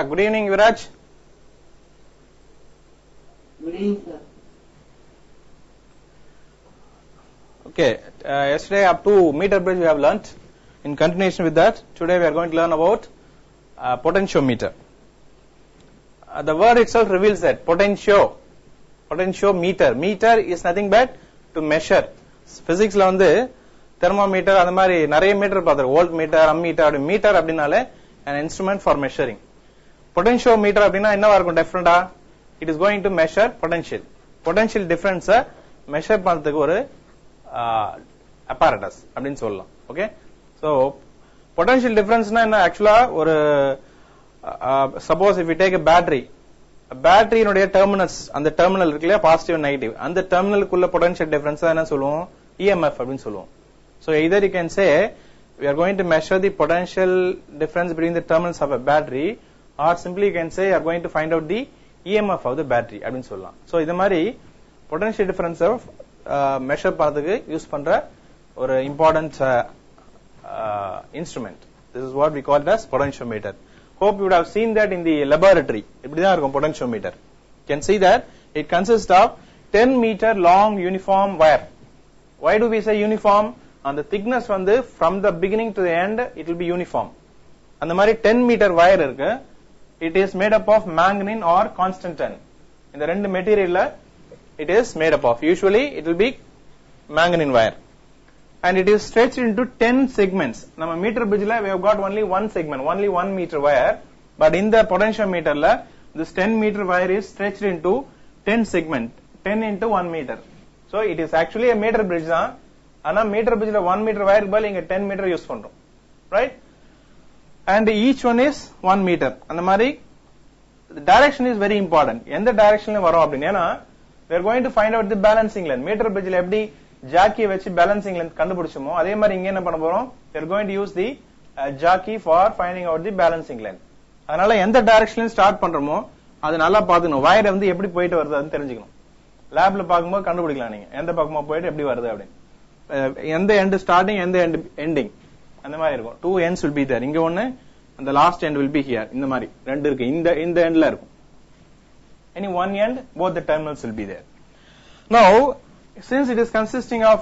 Good evening, Viraj. Good evening, sir. Okay, yesterday up to meter bridge we have learnt. In continuation with that, today we are going to learn about potentiometer. The word itself reveals that potentiometer. Meter is nothing but to measure. Physics la வந்து thermometer அந்த மாதிரி நிறைய metre பார்த்திருக்கோம். Volt metre, ammeter, metre அப்படினாலே an instrument for measuring. Potentiometer அப்படினா என்னவா இருக்கும் டிஃபரண்டா? It is going to measure potential. Potential difference measure பண்றதுக்கு ஒரு apparatus அப்படினு சொல்லலாம். Okay? So potential difference னா என்ன? Actually ஒரு suppose if we take a battery னுடைய terminals, அந்த terminal இருக்குல்ல positive and negative, அந்த terminalக்குள்ள potential difference என்ன சொல்லுவோம்? EMF அப்படினு சொல்லுவோம். So either you can say we are going to measure the potential difference between the terminals of a battery, or simply you can say you are going to find out the EMF of the battery அப்படினு சொல்லலாம். So இது மாதிரி potential difference of measure பண்றதுக்கு use பண்ற ஒரு important instrument. This is what we call it as potentiometer. Hope you would have seen that in the laboratory. இப்படிதான் இருக்கும் potentiometer. You can see that it consists of 10 meter long uniform wire. Why do we say uniform? And the thickness வந்து from the beginning to the end it will be uniform. அந்த மாதிரி 10 meter wire இருக்கு. It is made up of manganese or constantan. இந்த ரெண்டு மெட்டீரியல்ல it is made up of. Usually it will be manganese wire. And it is stretched into 10 segments. நம்ம metre பிரிட்ஜ்ல we have got only one segment, only 1 meter wire. But in the potentiometerல this 10 meter wire is stretched into 10 segment, 10 into 1 meter. So it is actually a meter bridge தான். ஆனா metre பிரிட்ஜ்ல 1 meter wire பதிலா இங்க 10 meter use பண்றோம். Right? And each one is 1 meter. அந்த மாதிரி the direction is very important. எந்த டைரக்ஷன்ல வரோம் அப்படினா we are going to find out the balancing length. Meter பிரிட்ஜ்ல எப்படி ஜாக்கி வச்சு பேலன்சிங் லென்த் கண்டுபிடிச்சோமோ அதே மாதிரி இங்க என்ன பண்ண போறோம்? we are going to use the jockey for finding out the balancing length. அதனால எந்த டைரக்ஷன்ல ஸ்டார்ட் பண்றோமோ அது நல்லா பாத்துக்கணும். வயர் வந்து எப்படி போயிட்டு வருதுன்னு தெரிஞ்சுக்கணும். லேப்ல பாக்கும்போது கண்டுபிடிக்கலாம் நீங்க எந்த பக்கமா போயிட்டு எப்படி வருது அப்படின்னு. எந்த எண்ட் ஸ்டார்டிங் எந்த எண்ட் எண்டிங் அந்த மாதிரி இருக்கும். 2 ends will be there. இங்க ஒன்னு அந்த last end will be here. இந்த மாதிரி ரெண்டு இருக்கு. இந்த எண்ட்ல இருக்கும். Any one end, both the terminals will be there. Now since it is consisting of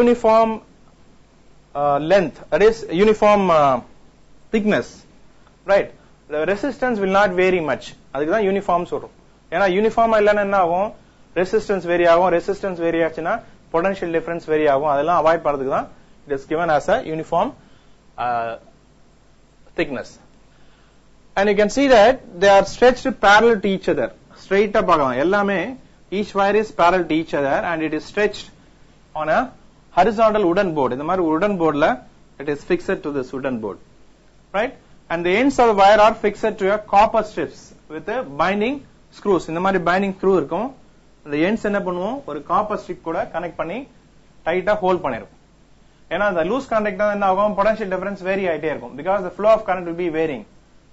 uniform length, that is uniform thickness, right? The resistance will not vary much. அதுக்கு தான் uniform சொல்றோம். ஏன்னா யூனிஃபார்மா இல்லன்னா என்ன ஆகும்? ரெசிஸ்டன்ஸ் வேரி ஆகும். Resistance vary ஆச்சுன்னா potential difference vary ஆகும். அதெல்லாம் அவாய்ட் பண்றதுக்கு தான் it is given as a uniform thickness. And you can see that they are stretched parallel to each other. Straight up பார்க்கலாம். எல்லாமே each wire is parallel to each other and it is stretched on a horizontal wooden board. இந்த மாதிரி wooden boardல it is fixed to this wooden board, right? And the ends of the wire are fixed to a copper strips with a binding screws. இந்த மாதிரி binding screw இருக்கும். அந்த ends என்ன பண்ணுவோம்? ஒரு copper strip கூட கனெக்ட் பண்ணி டைட்டா ஹோல்ட் பண்ணிரும். ஏன்னா அந்த லூஸ் கான்டாக்ட் என்ன ஆகும்? பொட்டன்ஷியல் டிஃபரன்ஸ் வேரி ஆயிட்டே இருக்கும். because the flow of current will be varying.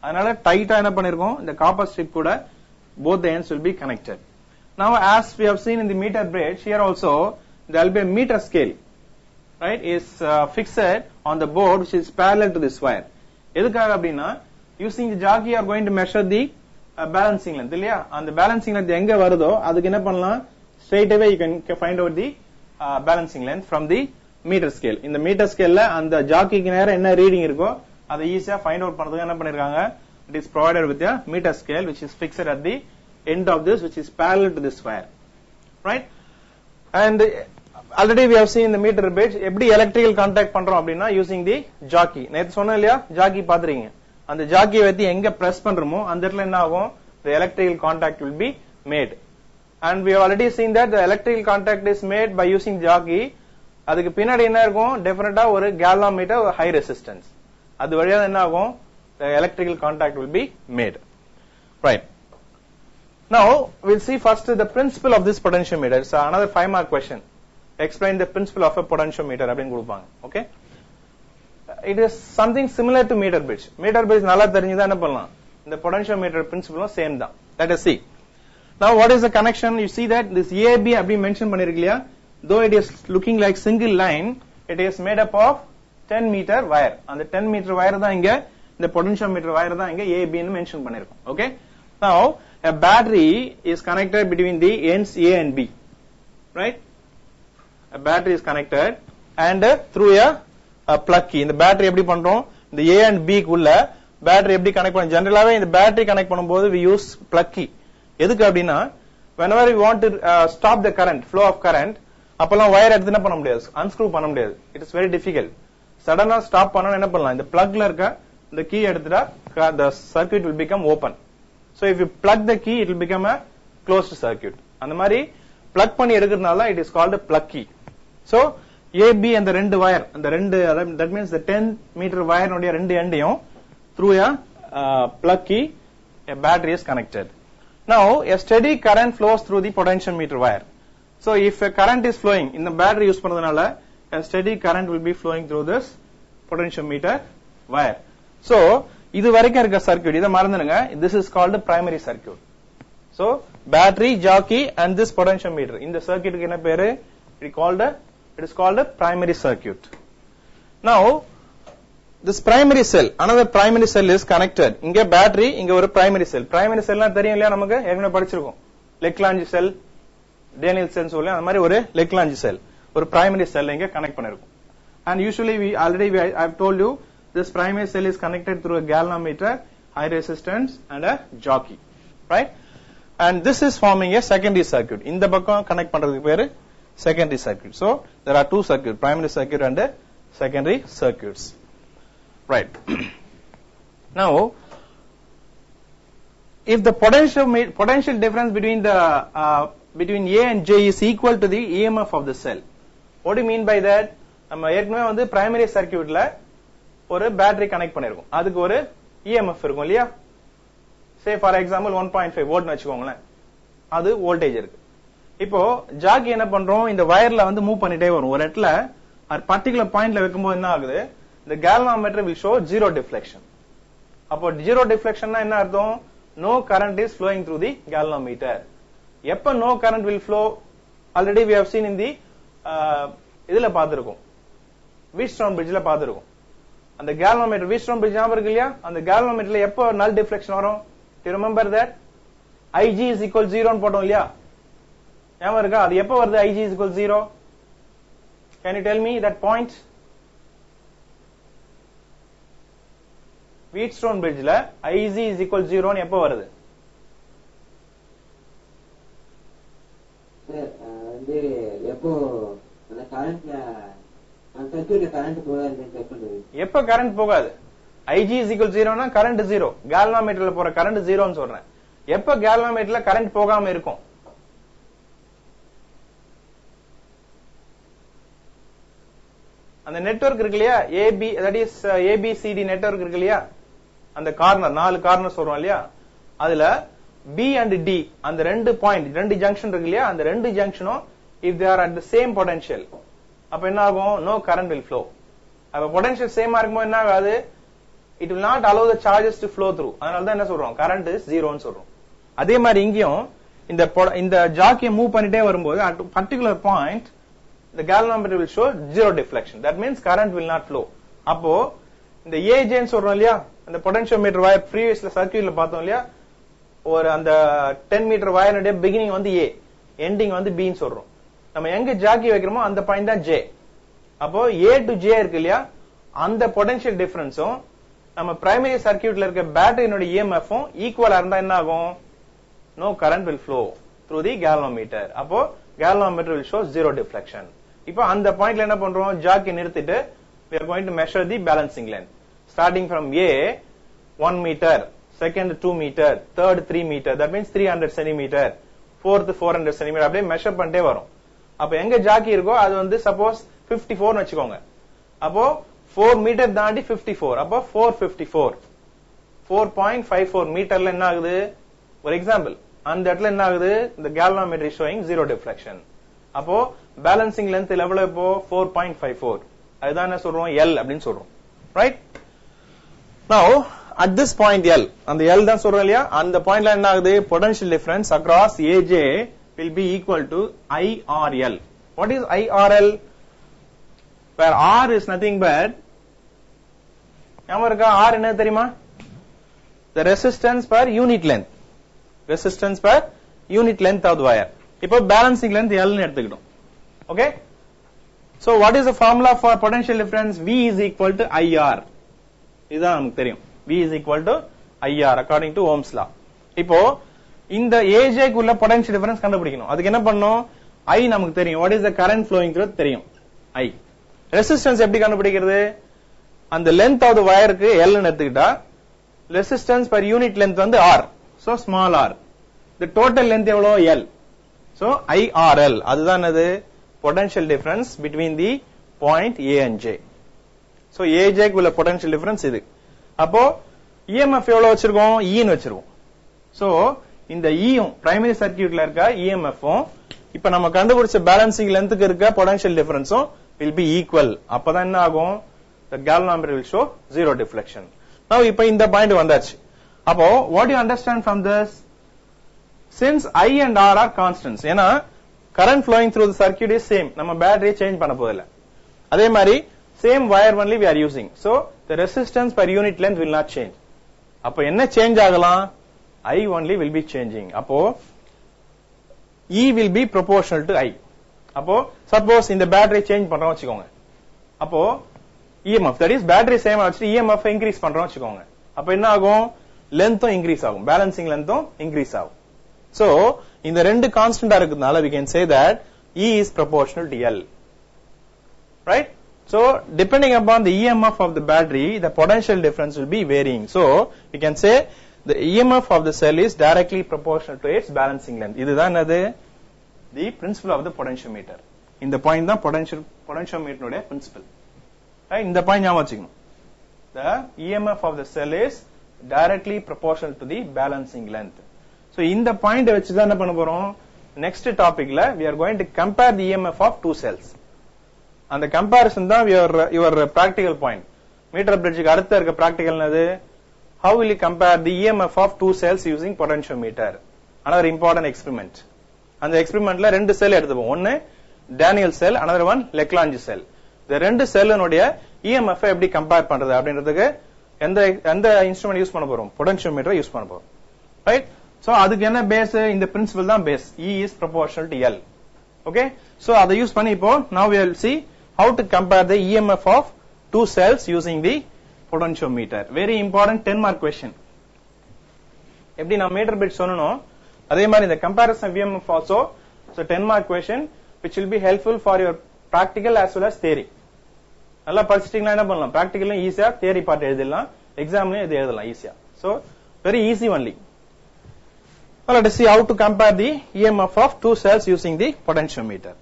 அதனால டைட்டா என்ன பண்ணிருக்கோம்? இந்த copper strip கூட both the ends will be connected. Now as we have seen in the meter bridge, here also there will be a meter scale, right, is fixed on the board which is parallel to this wire. எதுக்காக அப்படின்னா using the jockey you are going to measure the balancing length இல்லையா? அந்த balancing length எங்க வருதோ அதுக்கு என்ன பண்ணலாம்? straight away you can find out the balancing length from the meter scale. இந்த meter scaleல அந்த ஜாக்கிக்கு நேரா என்ன ரீடிங் இருக்கோ அதை ஈஸியா ஃபைண்ட் அவுட் பண்றதுக்கு என்ன பண்ணிருக்காங்க? It is provided with a meter scale which is fixed at the end of this, which is parallel to this wire, right? And already we have seen in the meter bridge எப்படி electrical contact பண்றோம் அப்படின்னா using the jockey. நேத்து சொன்னேன் இல்லையா? jockey பாத்துறீங்க. அந்த jockey வச்சு எங்க press பண்றோமோ அந்த இடத்துல என்ன ஆகும்? the electrical contact will be made. And we have already seen that the electrical contact is made by using jockey. அதுக்கு பின்னாடி என்ன இருக்கும்? டெஃபினட்டா ஒரு galvanometer, high resistance. அது வழியா என்ன ஆகும்? the electrical contact will be made, right? Now we'll see first the principle of this potentiometer. It's another 5 mark question. Explain the principle of a potentiometer அப்படினு கொடுப்பாங்க. Okay? It is something similar to meter bridge. Meter bridge நல்லா தெரிஞ்சதா என்ன பண்ணலாம்? இந்த potentiometer principle same தான். Let us see. Now what is the connection? You see that this AB அப்படி mention பண்ணிருக்கு இல்லையா? Though it is looking like single line, it is made up of 10 meter wire. அந்த 10 meter wire தான் இங்க இந்த potentiometer wire தான் இங்க AB ன்னு மென்ஷன் பண்ணிருக்கோம். Okay, now a battery is connected between the ends A and B, right? A battery is connected and through a plug key. இந்த battery எப்படி பண்றோம், இந்த A and B குள்ள பேட்டரி எப்படி கனெக்ட் பண்ண, ஜெனரலாவே இந்த பேட்டரி கனெக்ட் பண்ணும்போது we use plug key. எதுக்கு அப்படின்னா whenever we want to stop the current, flow of current, அப்பலாம் வயர் எடுத்து என்ன பண்ண முடியாது, unscrew பண்ண முடியாது. It is very difficult. சடனா ஸ்டாப் பண்ணனும் என்ன பண்ணலாம், இந்த பிளக்ல இருக்க இந்த கீ எடுத்துட்டா the circuit will become open. So if you plug the key it will become a closed circuit. அந்த மாதிரி plug பண்ணி எடுக்கிறதுனால it is called a plug key. So AB அந்த ரெண்டு வயர், அந்த ரெண்டு, that means the 10 meter wire உடைய ரெண்டு எண்டையும் through a plug key a battery is connected. Now a steady current flows through the potentiometer wire. So if a current is flowing, இந்த battery use பண்றதுனால a steady current will be flowing through this potentiometer wire. So இது வரைக்கும் இருக்க circuit இத மறந்துடுங்க, this is called the primary circuit. So battery, jockey and this potentiometer, இந்த சர்க்யூட்டுக்கு என்ன பேரு, it is called a primary circuit. Now this primary cell, another primary cell is connected. இங்க battery, இங்க ஒரு primary cell. Primary cell னா தெரியும் இல்லையா, நமக்கு ஏற்கனவே படிச்சிருக்கோம். Leclanche cell, Daniell cell சொல்லி அந்த மாதிரி ஒரு Leclanche cell, ஒரு primary cell இங்க கனெக்ட் பண்ணிருக்கோம். And usually I have told you this primary cell is connected through a galvanometer, high resistance and a jockey, right? And this is forming a secondary circuit. இந்த பக்கம் connect பண்றதுக்கு பேரு secondary circuit. So there are two circuits, primary circuit and secondary circuits, right? Now if the potential difference between A and J is equal to the EMF of the cell, what do you mean by that? நம்ம ஏற்கனவே வந்து primary சர்க்யூட்ல ஒரு battery connect பண்ணிருக்கோம், அதுக்கு ஒரு EMF இருக்கும் இல்லையா, சே for example 1.5 volt வச்சுக்கோங்களேன், அது வோல்டேஜ் இருக்கு. இப்போ ஜாக்கி என்ன பண்றோம், இந்த வயர்ல வந்து மூவ் பண்ணிட்டே வரும், ஒரு இடத்துல பர்டிகுலர் பாயிண்ட்ல வைக்கும்போது என்ன ஆகுது, the galvanometer will show zero deflection. அப்போ zero deflection னா என்ன அர்த்தம், no current is flowing through the galvanometer. எப்ப no current will flow, already we have seen in the இதுல பாத்துருக்கோம், Wheatstone bridgeல பாத்துருக்கோம். அந்த galvanometer, Wheatstone bridge ஞாபகம் இருக்கு இல்லையா, அந்த galvanometerல எப்ப null deflection வரும், do you remember that? IG is equal 0 ன்னு போட்டோம் இல்லையா, ஞாபகம் இருக்கா, அது எப்ப வருது IG is equal 0? Can you tell me that point? Wheatstone bridgeல IG is equal 0 ன்னு எப்ப வருது? வந்து எப்போ அந்த கரண்ட்ல அந்த சர்க்யூட்ல கரண்ட் போகாதுன்னு செக் பண்றது. எப்ப கரண்ட் போகாது, IG is equal 0 னா கரண்ட் 0, galvanometerல போற கரண்ட் 0 ன்னு சொல்றேன். எப்ப galvanometerல கரண்ட் போகாம இருக்கும், அந்த நெட்வொர்க் இருக்கு இல்லையா, AB, that is ABCD network இருக்கு இல்லையா, அந்த கார்னர் 4 கார்னர்ஸ் வரும் இல்லையா, அதுல B and D அந்த ரெண்டு பாயிண்ட், ரெண்டு ஜங்ஷன் இருக்கு இல்லையா, அந்த ரெண்டு ஜங்ஷனும் if they are at the same potential, அப்ப என்ன ஆகும், no current will flow. அப்ப potential சேமா இருக்கும்போது என்ன ஆகாது, it will not allow the charges to flow through. அதனால தான் என்ன சொல்றோம், current is 0 ன்னு சொல்றோம். அதே மாதிரி இங்கேயும் இந்த ஜாக்கியை மூவ் பண்ணிட்டே வரும்போது at a particular point the galvanometer will show zero deflection. That means current will not flow. அப்போ இந்த AJ ன்னு சொல்றோம் இல்லையா, அந்த பொட்டன்ஷியோமீட்டர் வயர் ப்ரீவியஸ்ல சர்க்யூட்ல பார்த்தோம் இல்லையா, ஒரு அந்த 10 மீட்டர் வயருடைய பிகினிங் வந்து A, எண்டிங் வந்து B ன்னு சொல்றோம். நம்ம எங்க ஜாக்கி வைக்கிறோமோ அந்த பாயிண்ட் தான் J. அப்போ A to J இருக்கு இல்லையா, அந்த பொட்டன்ஷியல் டிஃபரன்ஸும் நம்ம பிரைமரி சர்க்யூட்ல இருக்க பேட்டரியோட EMF-உம் ஈக்குவலா இருந்தா என்ன ஆகும், no current will flow through the galvanometer. அப்போ galvanometer will show zero deflection. இப்போ அந்த பாயிண்ட்ல என்ன பண்றோம், ஜாக்கி நிறுத்திட்டு we are going to measure the balancing length starting from A 1 meter, second 2 meter, third 3 meter, that means 300 centimeter, fourth 400 centimeter, அப்படியே measure பண்ணிட்டே வரும். அப்ப எங்க ஜாக்கி இருக்கோ அது வந்து சப்போஸ் 54 ன்னு வெச்சுக்கோங்க, அப்போ 4 மீட்டர் தாண்டி 54, அப்போ 454, 4.54 மீட்டர்ல என்ன ஆகுது, ஒரு எக்ஸாம்பிள், அந்த இடத்துல என்ன ஆகுது, இந்த galvanometer showing zero deflection. அப்போ பேலன்சிங் லென்த் எவ்வளவு, இப்போ 4.54, அதுதான் என்ன சொல்றோம், L அப்படின்னு சொல்றோம், right? Now at this point L, அந்த L தான் சொல்றோம் இல்லையா, அந்த பாயிண்ட்ல என்ன ஆகுது, potential difference across AJ will be equal to IRL. What is IRL? Where R is nothing but ஞாபகம் இருக்கா? R என்ன தெரியுமா? The resistance per unit length. Resistance per unit length of the wire. இப்போ balancing length L னு எடுத்துக்கிட்டோம். Okay? So what is the formula for potential difference? V is equal to IR. இதுதான் நமக்கு தெரியும். V is equal to IR according to Ohm's law. இப்போ இந்த AJ குள்ள potential difference கண்டுபிடிக்கணும். அதுக்கு என்ன பண்ணனும்? I நமக்கு தெரியும். What is the current flowing through தெரியும். I. Resistance எப்படி கண்டுபிடிக்கிறது? அந்த length of the wire க்கு L னு எடுத்துக்கிட்டா resistance per unit length வந்து R. So small r. The total length எவ்வளவு? L. So IRL. அதுதான் அது potential difference between the point A and J. So AJ குள்ள potential difference இது. அப்போ EMF எவ்வளவு வச்சிருக்கோம்? E னு வச்சிருக்கோம். So இந்த E யும் primary circuitல இருக்க EMF ம் இப்ப நம்ம கண்டுபிடிச்ச balancing lengthக்கு இருக்க potential difference will be equal. அப்பதான் என்ன ஆகும்? The galvanometer will show zero deflection. Now இப்ப இந்த பாயிண்ட் வந்தாச்சு. அப்போ what do you understand from this? Since I and R are constants, ஏனா current flowing through the circuit is same. நம்ம battery change பண்ண போதில்லை. அதே மாதிரி same wire only we are using. So the resistance per unit length will not change. அப்போ என்ன change ஆகலாம்? I only will be changing. அப்போ E will be proportional to I. அப்போ suppose இந்த battery change பண்றோம் வச்சுக்கோங்க. அப்போ EMF, that is battery same ஆச்சு, EMF increase பண்றோம் வச்சுக்கோங்க. அப்ப என்ன ஆகும்? லென்த்தும் இன்க்ரீஸ் ஆகும், பேலன்சிங் லென்த்தும் இன்க்ரீஸ் ஆகும். சோ இந்த ரெண்டு கான்ஸ்டன்டா இருக்கிறதுனால we can say that E is proportional to L. Right? So depending upon the EMF of the battery, the potential difference will be varying. So we can say the EMF of the cell is directly proportional to its balancing length. இதுதான் அது the principle of the potentiometer. இந்த point தான் potentiometer உடைய principle. Right? இந்த point ஞாபகம் வச்சுக்கணும். The EMF of the cell is directly proportional to the balancing length. So இந்த point வச்சு தான் என்ன பண்ண போறோம்? நெக்ஸ்ட் டாபிக்ல we are going to compare the EMF of two cells. அந்த கம்பேரிசன் தான் your practical point. மீட்டர் பிரிட்ஜுக்கு அடுத்து இருக்க practical என்னது? How will you compare the EMF of two cells using potentiometer? Another important experiment. அந்த எக்ஸ்பெரிமென்ட்ல ரெண்டு cell எடுத்துப்போம். ஒன்னு Daniell cell, another one Leclanche cell. இந்த ரெண்டு செல்லுடைய EMF எப்படி கம்பேர் பண்றது அப்படின்றதுக்கு எந்த இன்ஸ்ட்ருமென்ட் யூஸ் பண்ண போறோம்? பொட்டென்ஷியோமீட்டர் யூஸ் பண்ண போறோம். ரைட்? சோ அதுக்கு என்ன பேஸ்? இந்த பிரின்சிபல் தான் base. E is proportional to L. Okay? So அதை யூஸ் பண்ணி இப்போ now we will see how to compare the EMF of two cells using the potentiometer. Very important 10 mark question. எப்படி நான் metre bridge சொன்னனோ அதே மாதிரி இந்த comparison of EMF also, so 10 mark question which will be helpful for your practical as well as theory. நல்லா படிச்சிட்டீங்களா என்ன பண்ணலாம்? பிராக்டிகலும் ஈஸியா, theory part எழுதலாம், எக்ஸாம்லயும் இது எழுதலாம் ஈஸியா. So very easy only. Well, let us see how to compare the EMF of two cells using the potentiometer.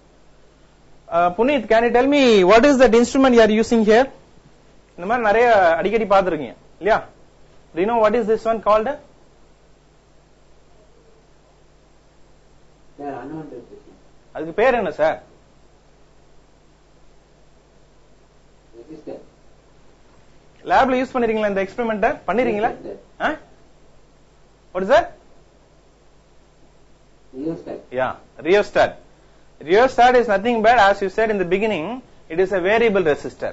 Puneet, can you tell me what is that instrument you are using here? இந்த மாதிரி நிறைய அடிக்கடி பார்த்திருக்கீங்க இல்லையா? Do you know what is this one called? அதுக்கு பேர் என்ன sir? லேப்ல use பண்ணிருக்கீங்களா இந்த எக்ஸ்பெரிமெண்ட்? பண்ணிருக்கீங்களா? What is that? Rheostat. Yeah, rheostat. Rheostat is nothing but, as you said in the beginning, it is a variable resistor.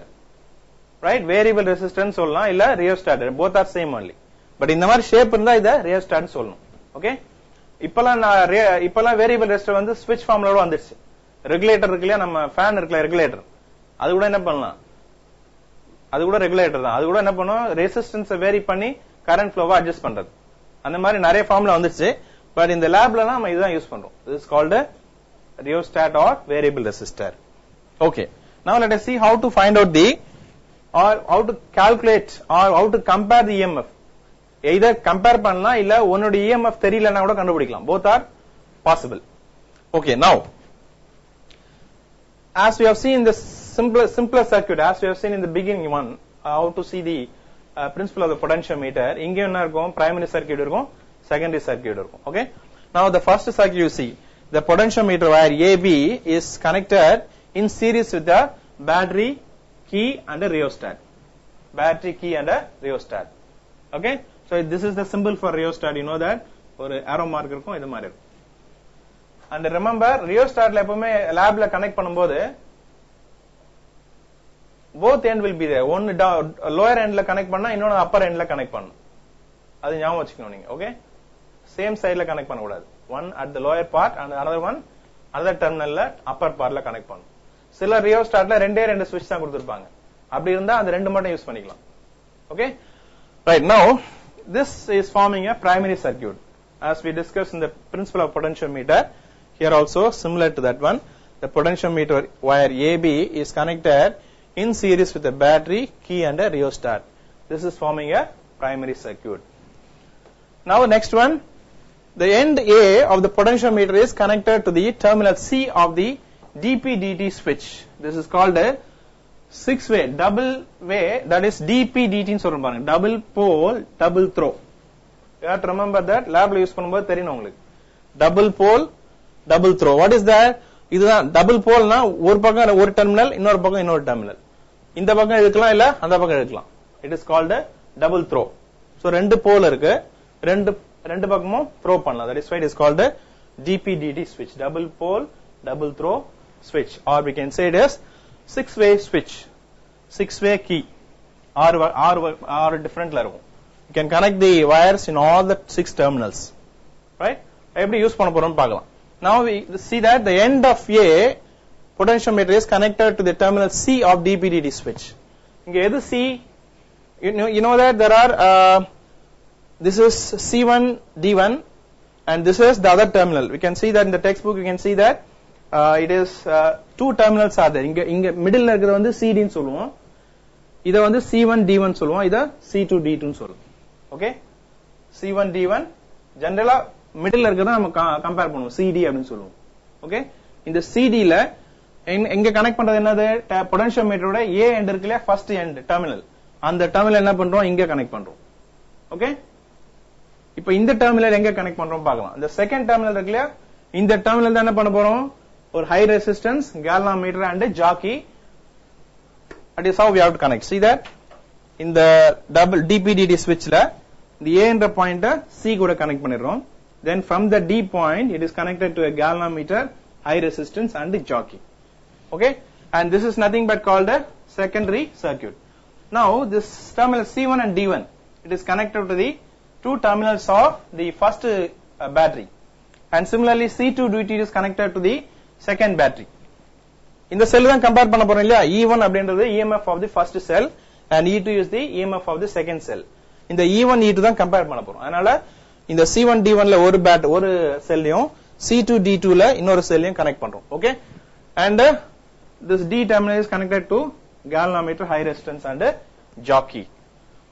Right? Variable resistor னு சொல்லலாம், இல்ல rheostat. Both are same only. But இந்த மாதிரி shape இருந்தா இத rheostat னு சொல்லணும். Okay? இப்பலாம் வேரியபிள் ரெசிஸ்டர் வந்து ஸ்விட்ச் ஃபார்ம்ல வந்துருச்சு. ரெகுலேட்டர் இருக்கு இல்லையா, நம்ம ஃபேன் இருக்குல்ல ரெகுலேட்டர், அது கூட என்ன பண்ணலாம்? அது கூட ரெகுலேட்டர் தான். அது கூட என்ன பண்ணும்? ரெசிஸ்டன்ஸை வேரி பண்ணி கரண்ட் ஃப்ளோவை அட்ஜஸ்ட் பண்றது. அந்த மாதிரி நிறைய ஃபார்ம்ல வந்துருச்சு. பட் இந்த லேப்ல நம்ம இதுதான் யூஸ் பண்றோம். This is called a rheostat or variable resistor. Okay. Now let us see how to find out the, or how to calculate or how to compare the EMF. either compare பண்ணலாம், இல்ல உன்னோட EMF தெரியலனா கூட கண்டுபிடிக்கலாம். Both are possible. Okay, now as we have seen in the simpler circuit, as we have seen in the beginning one, how to see the principle of the potentiometer. இங்க என்ன இருக்கும்? primary circuit இருக்கும், secondary circuit இருக்கும். Okay, now the first circuit you see, the potentiometer wire AB is connected in series with the battery, key and a rheostat. Battery, key and a rheostat. Okay, so this is the symbol for rheostat. You know that ஒரு arrow mark இருக்கும், இது மாதிரி இருக்கும். And remember, rheostatல எப்பவுமே லேப்ல connect பண்ணும்போது both end will be there. One lower end la connect பண்ணா இன்னொரு upper end la connect பண்ணனும். அது ஞாபகம் வச்சுக்கணும் நீங்க. ஓகே, சேம் சைடுல கனெக்ட் பண்ண கூடாது. one at the lower part and another one another terminal la upper part la connect பண்ணனும். சில ரியோஸ்டாட்ல ரெண்டு switch தான் கொடுத்திருப்பாங்க. அப்படி இருந்தா அந்த ரெண்டு மட்டும் யூஸ் பண்ணிக்கலாம். Okay, right. Now this is forming a primary circuit as we discussed in the principle of potentiometer. Here also similar to that one, the potentiometer wire AB is connected in series with a battery, key and a rheostat. This is forming a primary circuit. Now next one, the end A of the potentiometer is connected to the terminal C of the DP-DT switch. This is called a 6-way double way, that is DP-DT ன்னு சொல்றோம் பாருங்க, double pole double throw. You have to remember that, லேப்ல use பண்ணும்போது தெரியணும் உங்களுக்கு. double pole double throw, what is that? இதுதான் double pole னா ஒரு பக்கம் ஒரு டெர்மினல், இன்னொரு பக்கம் இன்னொரு டெர்மினல். இந்த பக்கம் எடுக்கலாம் இல்ல அந்த பக்கம் எடுக்கலாம். It is called a double throw. So ரெண்டு போல் இருக்கு, ரெண்டு பக்கமும் throw பண்ணலாம். That is why it is called a DP-DT switch, double pole double throw switch, or we can say it is 6-way switch, 6-way key. ஆறு டிஃபரண்ட்ல இருக்கும். You can connect the wires in all the 6 terminals, right? எப்படி use பண்ண போறோம்னு பார்க்கலாம். Now we see that the end of A potentiometer is connected to the terminal C of DP-DT switch. இங்க எது C? You know that there are this is C1 D1 and this is the other terminal. We can see that in the textbook. You can see that it is 2 terminals are there. இங்க மிடில்ல இருக்கிறது வந்து CD ன்னு சொல்லுவோம், இத வந்து C1 D1 சொல்லுவோம், இத C2 D2 ன்னு சொல்லுவோம். ஓகே, C1 D1 ஜெனரலா மிடில்ல இருக்கிறத நம்ம கம்பேர் பண்ணுவோம், CD அப்படின்னு சொல்லுவோம். ஓகே, இந்த CD ல எங்க கனெக்ட் பண்றது என்னது? பொட்டன்ஷியோமீட்டரோட A எண்ட் இருக்குல, ஃபர்ஸ்ட் எண்ட் டெர்மினல், அந்த டெர்மினல் என்ன பண்றோம்? இங்க கனெக்ட் பண்றோம். ஓகே, இப்போ இந்த டெர்மினல் எங்க கனெக்ட் பண்றோம் பார்க்கலாம். இந்த செகண்ட் டெர்மினல் இருக்குல, இந்த டெர்மினல் தான் என்ன பண்ண போறோம்? ஒரு high resistance galvanometer and jockey. That is how we have to connect. See that in the double DP-DT switch la the A என்ற பாயிண்ட C கூட connect பண்ணிரோம். Then from the D point it is connected to a galvanometer, high resistance and jockey. Okay, and this is nothing but called a secondary circuit. Now this terminal C1 and D1, it is connected to the 2 terminals of the first battery, and similarly C2 DT is connected to the second battery. இந்த செல் தான் compare பண்ண போறோம் இல்லையா? E1 அப்படின்றது EMF of the first cell and E2 is the EMF of the second cell. இந்த E1 E2 தான் compare பண்ண போறோம். அதனால இந்த C1 D1 ல ஒரு செல்லையும் C2 D2 ல இன்னொரு செல்லையும் கனெக்ட் பண்றோம். Okay, and this D terminal is connected to galvanometer, high resistance and jockey.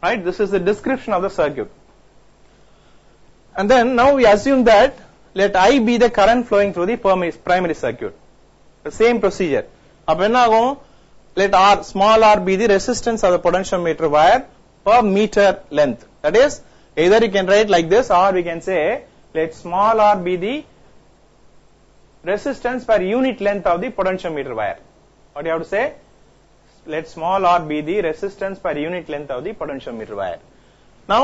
Right, this is the description of the circuit. And then now we assume that let I be the current flowing through the primary circuit. The same procedure. அப்ப என்ன ஆகும்? Let R, small r be the resistance of the potentiometer wire per meter length. That is, either you can write like this or we can say let small r be the resistance per unit length of the potentiometer wire. What do you have to say? Let small r be the resistance per unit length of the potentiometer wire. Now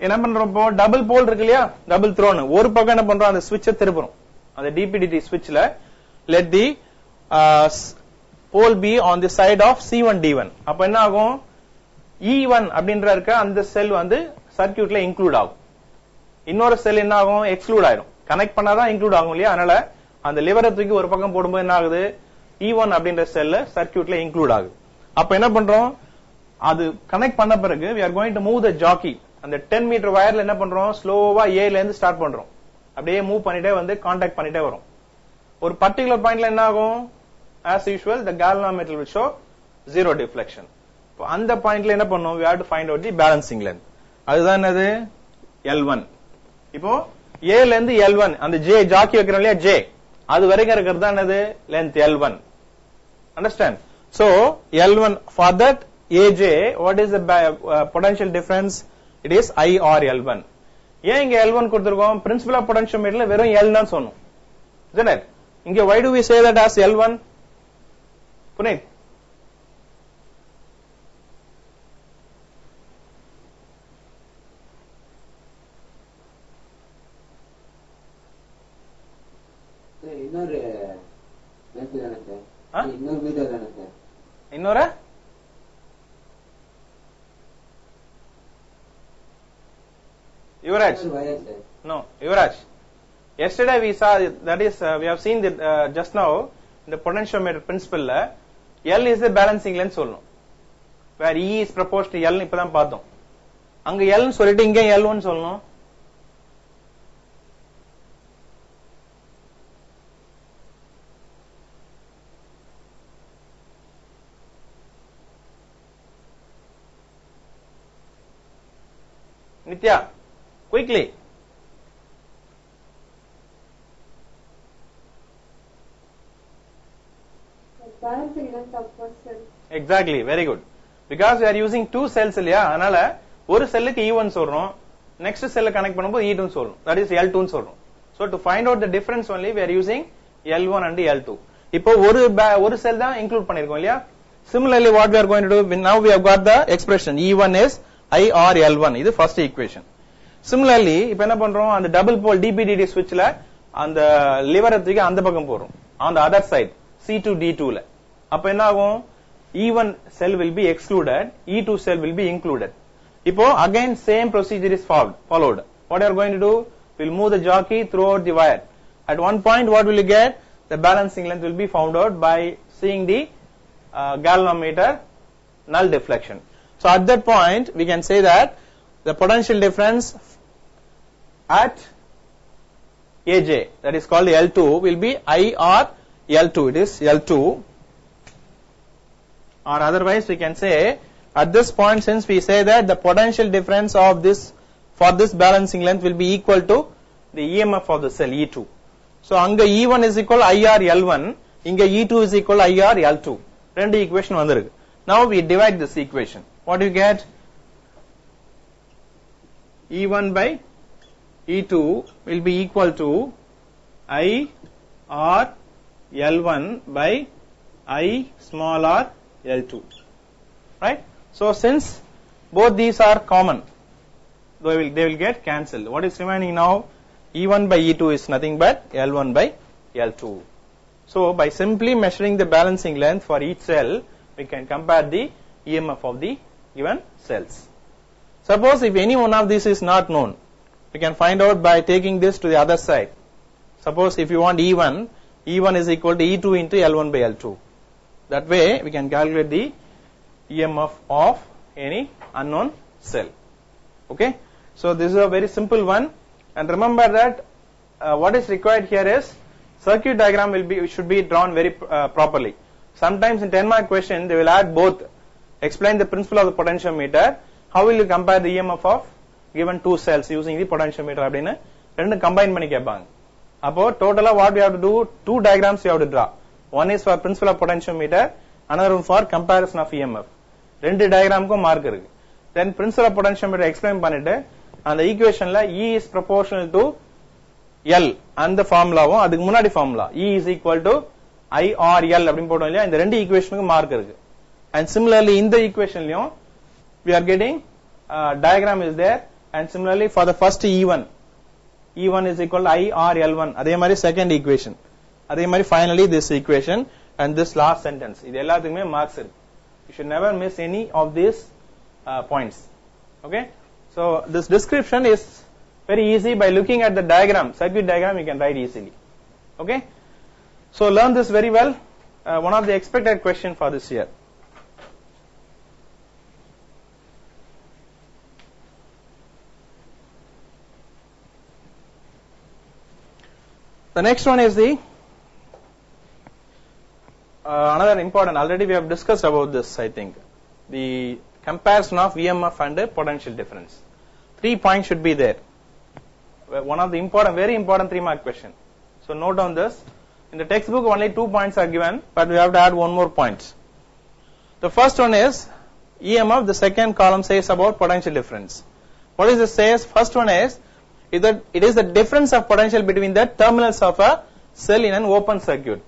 என்ன பண்றோம்? Double போல் இருக்கு இல்லையா, double த்ரோன்னு ஒரு பக்கம் என்ன பண்றோம்? அந்த ஸ்விட்சை திருப்புறோம். அந்த DP-DT ஸ்விட்ச்ல let the pole be on the side of C1 D1. அப்ப என்ன ஆகும்? E1 அப்படின்ற இருக்க அந்த செல் வந்து சர்க்யூட்ல இன்க்ளூட் ஆகும். இன்னொரு செல் என்ன ஆகும்? எக்ஸ்க்ளூட் ஆயிடும். கனெக்ட் பண்ணாதான் இன்க்ளூட் ஆகும் இல்லையா? அதனால அந்த லிவரை தூக்கி ஒரு பக்கம் போடும்போது என்ன ஆகுது? E1 அப்படின்ற செல் சர்க்யூட்ல இன்க்ளூட் ஆகுது. அப்ப என்ன பண்றோம்? அது கனெக்ட் பண்ண பிறகு we are going to move the jockey. அந்த 10 மீட்டர் வயர்ல என்ன பண்றோம்? ஸ்லோவா A ல இருந்து ஸ்டார்ட் பண்றோம். அப்படியே மூவ் பண்ணிட்டே வந்து கான்டாக்ட் பண்ணிட்டே வரும். ஒரு பர்టిక్యులர் பாயிண்ட்ல என்ன ஆகும்? as usual the galvanometer will show zero deflection. இப்போ அந்த பாயிண்ட்ல என்ன பண்ணோம்? we have to find out the balancing length. அதுதான் என்னது? L1. இப்போ A ல இருந்து L1 அந்த J ஜாக்கி வைக்கிறோம் இல்லையா, J அது வரைக்கும் இருக்கிறது தான் என்னது? length L1. Understand? So L1 for that AJ, what is the potential difference? It is I or L1. ஏன் இங்க L1 கொடுத்திருக்கோம்? பிரின்சிபல் ஆஃப் பொட்டன்ஷியோமீட்டர்ல வெறும் L தான் சொன்னோம். Isn't it? இங்க why do we say that as L1? புனேத், இன்னொரு metre தானே sir? இன்னொரு Yuvraj. No, Yuvraj. Yesterday we saw that is we have seen that just now in the potentiometer principle L is the balancing length சொல்லணும். Where E is proportional to L னு இப்பதான் பார்த்தோம். அங்க L னு சொல்லிட்டு இங்க L1 சொல்லணும். Nitya, quickly. Balancing length of first cell. Exactly, very good. Because we are using two cells இல்லையா, அதனால ஒரு செல்லுக்கு E1 சொல்றோம், next cell கனெக்ட் பண்ணும்போது E2 சொல்றோம், that is L2 சொல்றோம். So to find out the difference only we are using L1 and L2. இப்போ ஒரு செல் தான் இன்க்ளூட் பண்ணிருக்கோம் இல்லையா. Similarly what we are going to do, now we have got the expression E1 is I or L1, இது first equation. Similarly இப்போ என்ன பண்றோம், அந்த டபுள் போல் DPDT switchல அந்த லிவரை தூக்கி அந்த பக்கம் போறோம், on the other side C2D2 ல. அப்ப என்ன ஆகும், E1 cell will be excluded, E2 cell will be included. இப்போ again same procedure is followed. What you are going to do, we'll move the jockey throughout the wire. At one point what will you get, the balancing length will be found out by seeing the galvanometer null deflection. So at that point we can say that the potential difference at AJ, that is called L2, will be I or L2. It is L2, or otherwise we can say at this point, since we say that the potential difference of this for this balancing length will be equal to the EMF of the cell E2. So anga E1 is equal IR L1, inga E2 is equal IR L2. Rendu equation vandirukku. Now we divide this equation. What do you get? E1 by E2 will be equal to I R L1 by I small r L2, right? So since both these are common, they will get cancelled. What is remaining now, E1 by E2 is nothing but L1 by L2. So by simply measuring the balancing length for each cell, we can compare the EMF of the given cells. Suppose if any one of these is not known, we can find out by taking this to the other side. Suppose if you want E1 is equal to E2 into L1 by L2. That way we can calculate the EMF of any unknown cell. Okay, so this is a very simple one, and remember that what is required here is circuit diagram should be drawn very properly. Sometimes in 10 mark question they will add both, explain the principle of the potentiometer, how will you compare the EMF of given two cells using the potentiometer அப்படினு ரெண்டு combine பண்ணி கேட்பாங்க. அப்போ டோட்டலா what we have to do, two diagrams you have to draw. One is for principle of potentiometer, another one for comparison of EMF. ரெண்டு டயகிராமுக்கும் mark இருக்கு. Then principle of potentiometer explain பண்ணிட்டு அந்த ஈக்குவேஷன்ல E is proportional to L அந்த ஃபார்முலாவும் அதுக்கு முன்னாடி formula E is equal to I or L அப்படினு போடுவோம் இல்லையா, இந்த ரெண்டு ஈக்குவேஷனுக்கு மார்க் இருக்கு. And similarly இந்த ஈக்குவேஷன்லயும் we are getting diagram is there, and similarly for the first E1 is equal to I or L1, அதே மாதிரி second equation, அதே மாதிரி finally this equation and this last sentence, இது எல்லாத்துக்குமே மார்க்ஸ் இருக்கு. You should never miss any of these points. Okay, so this description is very easy. By looking at the diagram, circuit diagram, you can write easily. Okay, so learn this very well. One of the expected question for this year. The next one is the another important, already we have discussed about this, I think, the comparison of EMF and potential difference. 3 points should be there. One of the important, very important 3 mark question. So note down this. In the textbook only 2 points are given, but we have to add one more point. The first one is EMF, the second column says about potential difference. What is it says? First one is that it is the difference of potential between the terminals of a cell in an open circuit.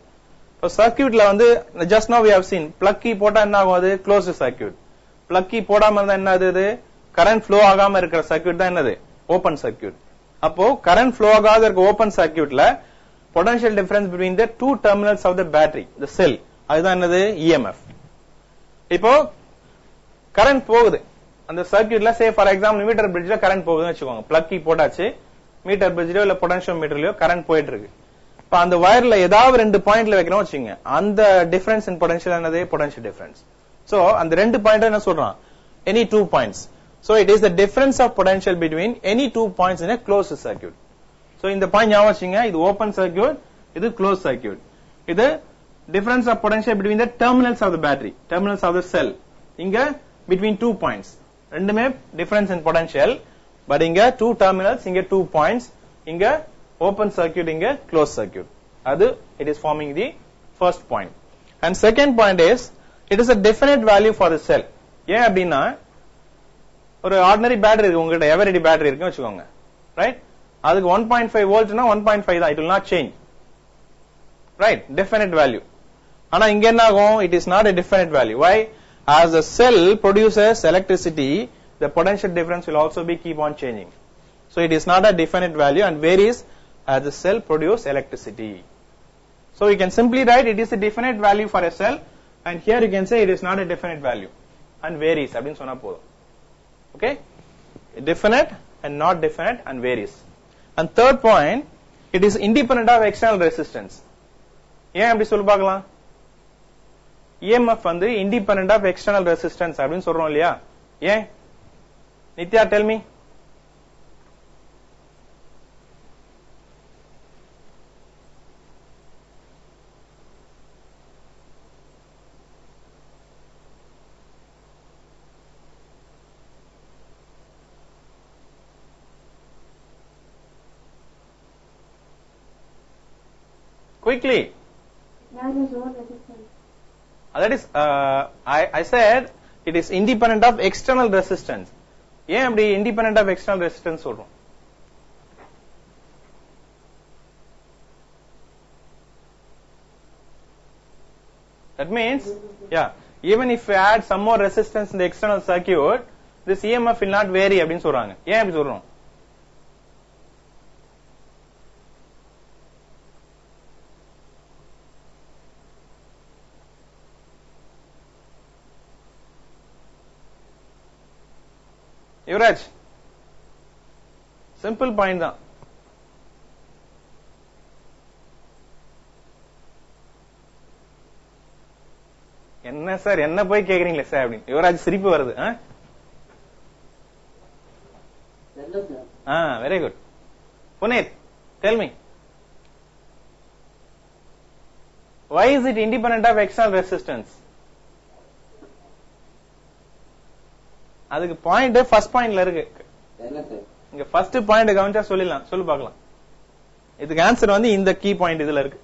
So circuit la வந்து just now we have seen plug key போட்டா என்ன ஆகும், அது closed circuit. Plug key போடாம இருந்தா என்ன ஆகுது, current flow ஆகாம இருக்கிற circuit தான் என்னது, open circuit. அப்போ current flow ஆகாத இருக்க open circuitல potential difference between the two terminals of the battery, the cell, அதுதான் என்னது, EMF. இப்போ current போகுது, அந்த சர்க்யூட்ல சே ஃபார் எக்ஸாம்பிள் மீட்டர் பிரிட்ஜ்ல கரண்ட் போகுதுன்னு வச்சுக்கோங்க. பிளக் கீ போட்டாச்சு, மீட்டர் பிரிட்ஜ்லயோ இல்ல பொட்டன்ஷியோ மீட்டர்லயோ கரண்ட் போயிட்டு இருக்கு. இப்ப அந்த வயர்ல ஏதாவது 2 பாயிண்ட்ல வைக்கிறோம் வச்சுங்க, அந்த டிஃபரன்ஸ் இன் பொட்டன்ஷியல் என்னது? Potential difference. சோ அந்த 2 பாயிண்ட் என்ன சொல்றான்? Any 2 points. So it is the difference of potential between any 2 points in a closed circuit. So இந்த பாயிண்ட் ஞாபகம் வச்சுங்க, இது ஓபன் சர்க்யூட், இது க்ளோஸ் சர்க்யூட். இது difference of potential between the terminals of the battery, terminals of the cell. இங்க between 2 points. ரெண்டுமே difference in potential, but இங்க 2 terminals, இங்க 2 points, இங்க open circuit, இங்க closed circuit. அது it is forming the first point. And second point is it is a definite value for the cell. ஏன் அப்படின்னா ஒரு ஆர்டினரி பேட்டரி இருக்கு உங்ககிட்ட, எவரிடி பேட்டரி இருக்குன்னு வச்சுக்கோங்க, ரைட்? அதுக்கு 1.5 வோல்ட்னா 1.5 தான், it will not change, right? Definite value. ஆனா இங்க என்ன ஆகும்? It is not a definite value. Why? As the cell produces electricity, the potential difference will also be keep on changing. So it is not a definite value and varies as the cell produce electricity. So you can simply write it is a definite value for a cell, and here you can say it is not a definite value and varies அப்படினு சொன்னா போதும். Okay? Definite and not definite and varies. And third point, it is independent of external resistance. ஏன் அப்படி சொல்ல பார்க்கலாம்? EMF வந்து independent of external resistance அப்படினு சொல்றோம் இல்லையா? ஏன்? Nithya, tell me. Quickly. There is no resistance. That is, I said it is independent of external resistance. ஏன் அப்படி independent of external resistance சொல்றோம்? That means, yeah, even if we add some more resistance in the external circuit, this EMF will not vary அப்படின்னு சொல்றாங்க. ஏன் அப்படி சொல்றோம்? Yuvraj, simple point தான். என்ன சார் என்ன போய் கேக்குறீங்களே சார் அப்படின்னு யுவராஜ் சிரிப்பு வருது. Very good. Puneeth, tell me, why is it independent of external resistance? அதுக்கு பாயிண்ட் ஃபர்ஸ்ட் பாயிண்ட்ல இருக்கு. இங்க ஃபர்ஸ்ட் பாயிண்ட் கவனிச்சா சொல்லிடலாம், சொல்லு பார்க்கலாம். இதுக்கு ஆன்சர் வந்து இந்த கீ பாயிண்ட் இதுல இருக்கு.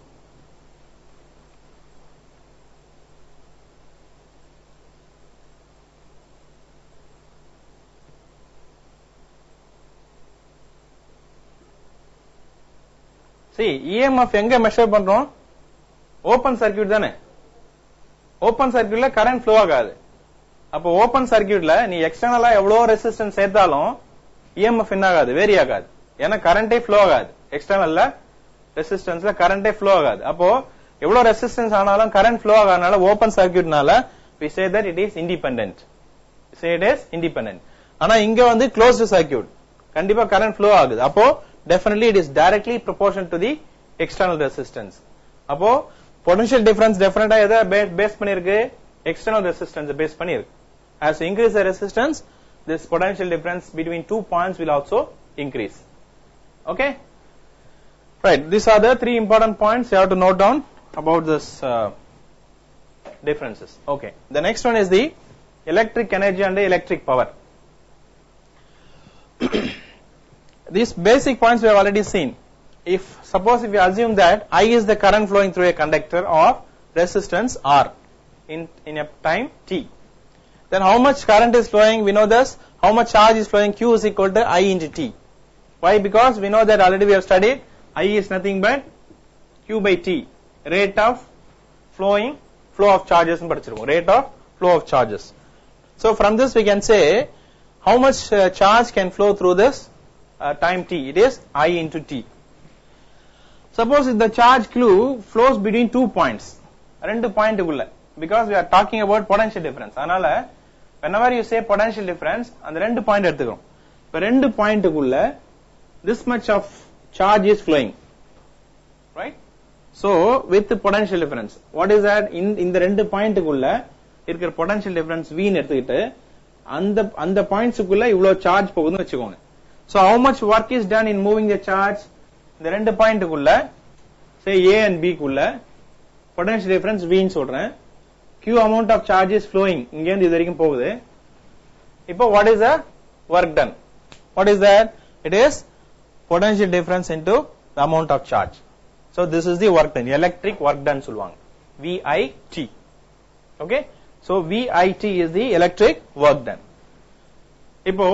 See, EMF எங்க மெஷர் பண்றோம்? ஓபன் சர்க்யூட் தானே. ஓபன் சர்க்யூட்ல கரண்ட் ஃப்ளோ ஆகாது. அப்போ ஓபன் சர்க்யூட்ல நீ எக்ஸ்டர்னலா எவ்வளவு ரெசிஸ்டன்ஸ் சேர்த்தாலும் EMF என்ன ஆகாது? வேரி ஆகாது. ஏன்னா கரண்டே ஃப்ளோ ஆகாது. எக்ஸ்டர்னல்ல ரெசிஸ்டன்ஸ்ல கரண்டே ஃப்ளோ ஆகாது. அப்போ எவ்வளவு ரெசிஸ்டன்ஸ் ஆனாலும் கரண்ட் ஃப்ளோ ஆகாதனால ஓபன் சர்க்யூட்னால we say that it is independent. Say it is independent. ஆனா இங்க வந்து closed circuit, கண்டிப்பா கரண்ட் ஃப்ளோ ஆகுது. அப்போ definitely it is directly proportional to the external resistance. அப்போ potential difference definitely எதை பேஸ் பண்ணிருக்கு? external resistance பேஸ் பண்ணிருக்கு. As you increase the resistance, this potential difference between 2 points will also increase. Okay? Right, these are the 3 important points you have to note down about this differences. Okay, the next one is the electric energy and the electric power. These basic points we have already seen. Suppose if we assume that I is the current flowing through a conductor of resistance R in a time t, then how much current is flowing? We know this. How much charge is flowing? Q is equal to I into T. Why? Because we know that already we have studied I is nothing but Q by T, rate of flow of charges. Rate of flow of charges. So from this we can say how much charge can flow through this time t. It is I into T. Suppose if the charge Q flows between 2 points, 2 point, because we are talking about potential difference. அதனால whenever you say potential difference அந்த ரெண்டு point எடுத்துக்கிறோம். இப்ப ரெண்டு பாயிண்ட்டுக்குள்ள this much of charge is flowing, right? So with the potential difference, what is that? இந்த ரெண்டு பாயிண்ட்டுக்குள்ள இருக்கிற potential difference v ன்னு எடுத்துக்கிட்டு அந்த பாயிண்ட்ஸ்க்குள்ள இவ்வளவு சார்ஜ் போகுதுன்னு வெச்சுக்கோங்க. So how much work is done in moving the charge? இந்த ரெண்டு பாயிண்ட்டுக்குள்ள say a and b குள்ள potential difference v ன்னு சொல்றேன். q amount of charge is flowing, இங்க இருந்து இது வரைக்கும் போகுது. இப்போ what is the work done? What is that? It is potential difference into the amount of charge. So this is the work done, electric work done சொல்லுவாங்க, VIT. Okay, so VIT is the electric work done. இப்போ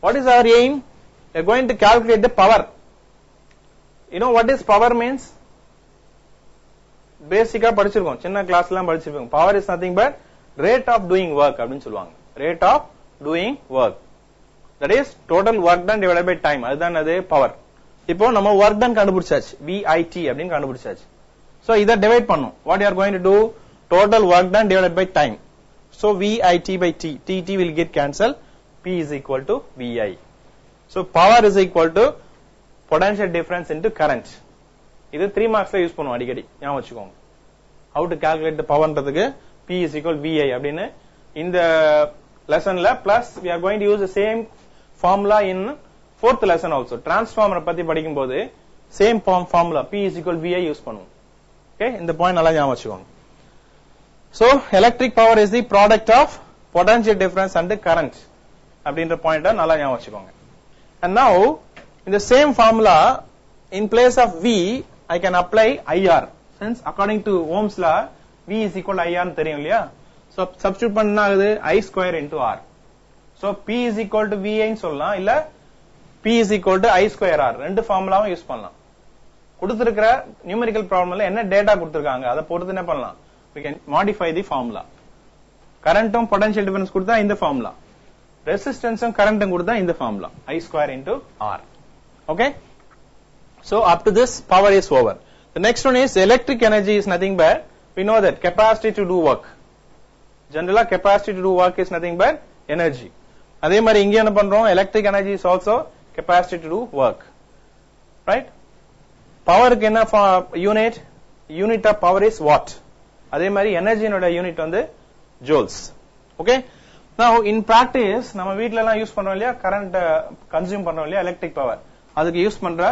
what is our aim? We are going to calculate the power. You know what is power means? பேசிக்கா படிச்சிருக்கோம், சின்ன கிளாஸ்லாம் படிச்சிருக்கோம். power is nothing but rate of doing work அப்படினு சொல்லுவாங்க. rate of doing work, that is total work done divided by time, அதுதான் அது power. இப்போ நம்ம work done கண்டுபிடிச்சாச்சு, VIT அப்படினு கண்டுபிடிச்சாச்சு. so இத டிவைட் பண்ணோம். what you are going to do? total work done divided by time. so VIT by T, TT will get cancelled, P is equal to VI. so power is equal to potential difference into current. இது 3 மார்க்ஸ்ல use பண்ணுவோம் அடிக்கடி, ஞாபகம் வச்சுக்கோங்க. how to calculate the power ன்றதுக்கு P is equal VI அப்படினு இந்த லெசன்ல, plus we are going to use the same formula in fourth lesson also. Transformer பத்தி படிக்கும்போது same formula P is equal VI use பண்ணுவோம். Okay, இந்த point நல்லா ஞாபகம் வச்சுக்கோங்க. so electric power is the product of potential difference and the current அப்படின்ற பாயிண்ட நல்லா ஞாபகம் வச்சுக்கோங்க. and now in the same formula, in place of V I can apply IR, since according to Ohm's law V is equal to IR னு தெரியும் இல்லையா? so substitute பண்ணா ஆகுது I square into R. so P is equal to VI னு சொல்லலாம், இல்ல P is equal to I square R, ரெண்டு ஃபார்முலாவும் use பண்ணலாம். கொடுத்திருக்கிற நியூமெரிக்கல் ப்ராப்ளம்ல என்ன டேட்டா கொடுத்திருக்காங்க அதை பொறுத்து என்ன பண்ணலாம், we can modify the formula. கரண்ட்டும் பொட்டன்ஷியல் டிஃபரன்ஸ் கொடுத்தா இந்த ஃபார்முலா, ரெசிஸ்டன்ஸும் கரண்ட்டும் கொடுத்தா இந்த formula I square into R. okay, so up to this power is over. the next one is electric energy is nothing but, we know that capacity to do work. generally capacity to do work is nothing but energy. அதே மாதிரி இங்க என்ன பண்றோம், electric energy is also capacity to do work, right? பவருக்கு என்ன unit of power is watt. அதே மாதிரி energy னோட unit வந்து joules. okay, now in practice நம்ம வீட்ல எல்லாம் யூஸ் பண்றோம் இல்லையா, கரண்ட் கன்சியூம் பண்றோம் இல்லையா, எலக்ட்ரிக் பவர், அதுக்கு யூஸ் பண்ற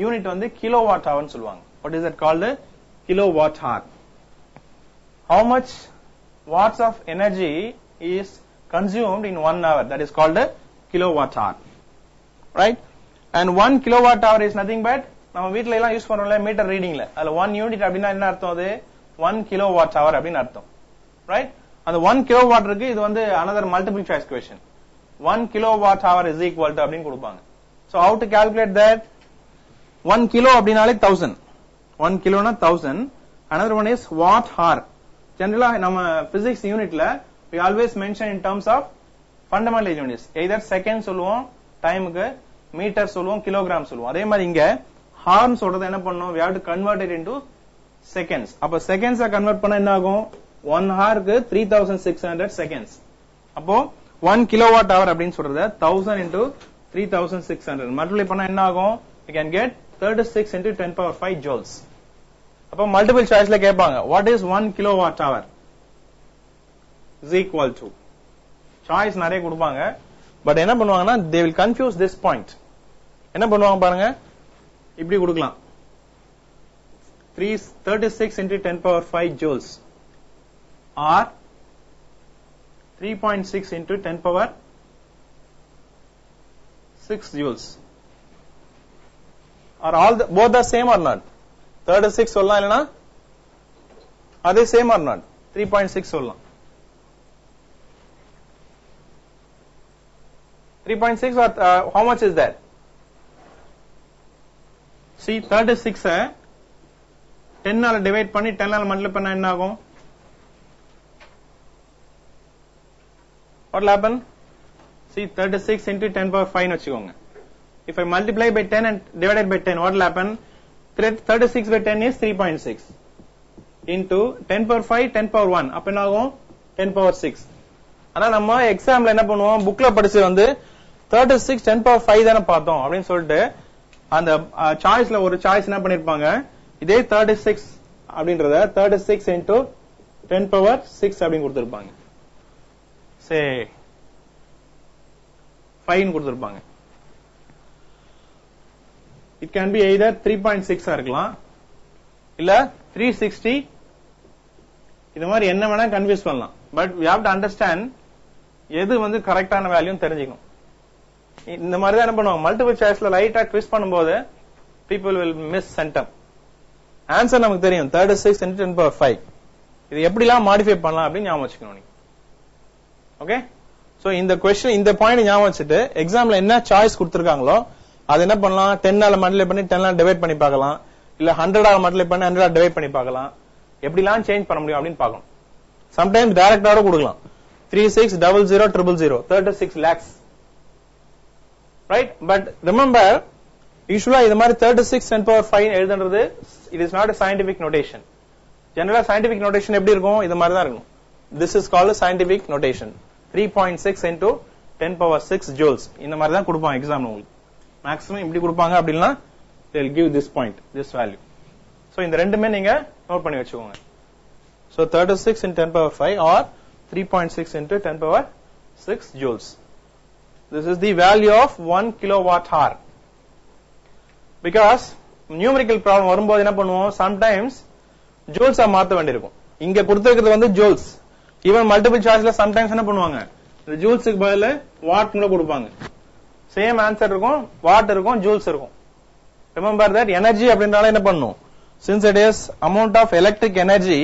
யூனிட் வந்து கிலோவாட் ஹவர்னு சொல்லுவாங்க. what is that called? kilowatt hour. how much watts of energy is consumed in 1 hour, that is called a kilowatt hour, right? and 1 kilowatt hour is nothing but, நம்ம வீட்ல எல்லாம் use பண்றோம்ல metre ரீடிங்ல, அதுல 1 unit அப்படினா என்ன அர்த்தம், அது 1 kilowatt hour அப்படினு அர்த்தம், right? அந்த 1 kilowatt இருக்கு, இது வந்து another multiple choice question. 1 kilowatt hour is equal to அப்படினு கொடுப்பாங்க. so how to calculate that? 1 kilo அப்படினாலே 1000, 1 கிலோனா 1000. another one is watt hour. generally நம்ம physics யூனிட்ல we always mention in terms of fundamental units, either second சொல்லுவோம் டைமுக்கு, metre சொல்லுவோம், kilogram சொல்லுவோம். அதே மாதிரி இங்க ஹார்ன் சொல்றது என்ன பண்ணோம், we have to convert it into seconds. அப்ப செகண்ட்ஸா கன்வெர்ட் பண்ணா என்ன ஆகும், 1 ஹாருக்கு 3600 seconds. அப்போ 1 kilowatt hour அப்படின்னு சொல்றது 1000 into 3600 மல்டிப்ளை பண்ணா என்ன ஆகும், we can get 36 into 10 power 5 joules. அப்போ மல்டிபிள் சாய்ஸ்ல கேட்பாங்க, what is 1 kilowatt hour is equal to, choice நிறைய கொடுப்பாங்க, பட் என்ன பண்ணுவாங்கன்னா they will confuse this point. என்ன பண்ணுவாங்க பாருங்க, இப்படி கொடுக்கலாம், 36 into 10 power 5 joules or 3.6 into 10 power 6 joules. are all both the same or not? 36 சொல்லலாம், இல்லனா அதே சேம் or not? 3.6 சொல்லலாம். 3.6 or how much is that? see 36 10 ஆல டிவைட் பண்ணி 10 ஆல மல்டிப்ளை பண்ணா என்ன ஆகும், what will happen? see 36 into 10 power 5 னு வெச்சுக்கோங்க. if I multiply by 10 and divided by 10, what will happen? 36 by 10 is 3.6 into 10 power 5 10 power 1, அப்ப என்ன ஆகும், 10 power 6. ஆனா நம்ம எக்ஸாம்ல என்ன பண்ணுவோம், புக்ல படிச்சு வந்து 36 10 power 5 தானே பார்த்தோம் அப்படின்னு சொல்லிட்டு அந்த சாய்ஸ்ல ஒரு சாய்ஸ் என்ன பண்ணிருப்பாங்க, இதே 36 அப்படின்றத 36 into 10 power 6 அப்படின்னு கொடுத்திருப்பாங்க. சே 5 கொடுத்திருப்பாங்க. It can be either 3.6 இருக்கலாம் இல்ல 360. இது மாதிரி என்ன வேணா கன்ஃபியூஸ் பண்ணலாம். But we have to understand எது வந்து கரெக்டான வேல்யூ தெரிஞ்சுக்கணும். இந்த மாதிரி தான் என்ன பண்ணுவாங்க, மல்டிபிள் சாய்ஸ்ல லைட்டா ட்விஸ்ட் பண்ணும்போது people will miss center. Answer நமக்கு தெரியும் 36 into 10 power 5. இது எப்படிலாம் மாடிஃபை பண்ணலாம் அப்படின்னு ஞாபகம் வச்சுக்கணும் நீங்க. ஓகே, சோ இந்த क्वेश्चन இந்த பாயிண்ட் ஞாபகம் வச்சுட்டு எக்ஸாம்ல என்ன சாய்ஸ் கொடுத்திருக்காங்களோ அது என்ன பண்ணலாம், 10 ஆல மல்டிப்ளை பண்ணி 10 ஆல டிவைட் பண்ணி பார்க்கலாம், இல்ல 100 ஆல மல்டிப்ளை பண்ணி 100 ஆல டிவைட் பண்ணி பார்க்கலாம். எப்படிலாம் சேஞ்ச் பண்ண முடியும் அப்படின்னு பார்க்கணும். சம்டைம்ஸ் டைரக்டாவே கொடுக்கலாம், 36000000 36 lakhs, right? But remember, usually இது மாதிரி 36 10 power 5 எழுதுறது it is not a scientific notation. Generally scientific notation எப்படி இருக்கும், இது மாதிரி தான் இருக்கும். This is called a scientific notation. 3.6 into 10 power 6 joules. இந்த மாதிரி தான் கொடுப்பாங்க எக்ஸாம்ல உங்களுக்கு. மேக்ஸிமம் இப்படி கொடுப்பாங்க அப்படினா they will give this point, this value. So இந்த ரெண்டுமே நீங்க நோட் பண்ணி வச்சுக்கோங்க. So 36 into 10 power 5 or 3.6 into 10 power 6 joules. This is the value of 1 kilowatt hour. Because numerical problem வரும்போது என்ன பண்ணுவோம், sometimes joules மாத்த வேண்டியிருக்கும். இங்க கொடுத்திருக்கிறது வந்து joules. Even multiple choiceல sometimes என்ன பண்ணுவாங்க, இந்த ஜூல்ஸ்க்கு பதிலா வாட் கூட கொடுப்பாங்க. சேம் ஆன்சர் இருக்கும், வாட் இருக்கும், ஜூல்ஸ் இருக்கும். ரிமெம்பர் தட் எனர்ஜி அப்படின்றால என்ன பண்ணும், since it is amount of electric energy,